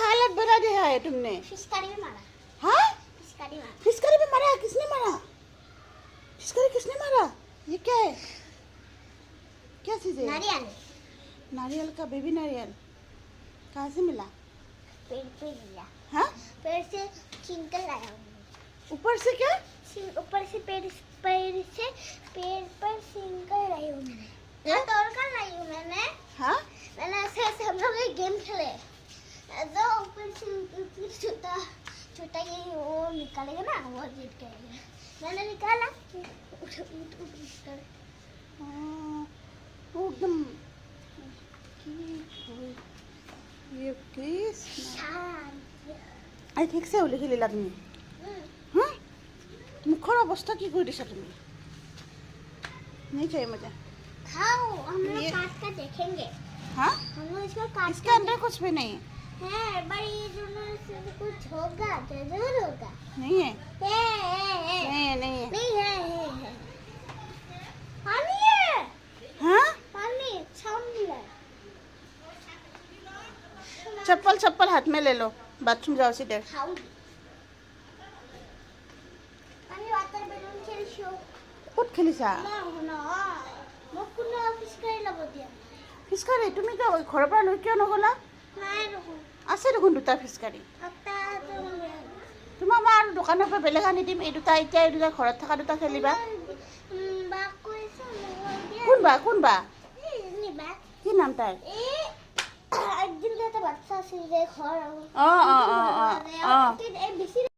हालत बना दिया है तुमने। फिशकारी में मारा। हाँ, फिशकारी मारा। फिशकारी में मारा? किसने मारा? फिशकारी किसने मारा? ये क्या है? क्या चीज़ है? नारियल। नारियल का बेबी नारियल कहाँ से मिला? पेड़ पे लिया। हाँ, पेड़ से छीन कर लाया हूँ। ऊपर से क्या? ऊपर से पेड़ पर छीन कर लाई हूँ मैंने। क्या? तोड़ कर लाई हूँ मैंने। हाँ, मैंने ऐसे हम लोग एक गेम खेले। जो ऊपर से छोटा छोटा ये वो निकालेगा ना, वो जीत गया। मैंने निकाला। वो एकदम ये प्लीज आई ঠিক আছে ওলি খেলিলা তুমি? हाँ, মুখৰ অৱস্থা কি কৰি দিছা তুমি? नहीं चाहिए मुझे। खाओ, हम लोग ये- काट कर देखेंगे। हाँ, हम लोग इसको काट इसके कर अंदर कुछ भी नहीं है, पर ये दोनों से कुछ होगा, जरूर होगा। नहीं है। है। नहीं है। नहीं है। पानी है। हाँ, पानी सामने। चप्पल हाथ में ले लो, बाथरूम जाओ सीधे। खाऊंगी। पानी वाटर बेलून खेलिছো। ক'ত খেলিছা? মোক কোনো ফিচকাৰী ল'ব দিয়া। ফিচকাৰী তুমি কিয় ঘৰৰ পৰা লৈ কিয় নগ'লা? নাই দেখোন। আছে দেখোন দুটা ফিচকাৰী। তোমাক মই আৰু দোকানৰ পৰা বেলেগ আনি দিম। এই দুটা এতিয়া এই দুটা ঘৰত থকা দুটা খেলিবা। বাক কৈছে নহয় দিয়া। কোনবা? এই নিবা। কি নাম তাইৰ? এই একদিন এটা বাচ্চা আছিল যে ঘৰ অঁ অঁ অঁ অঁ অঁ এই বেছি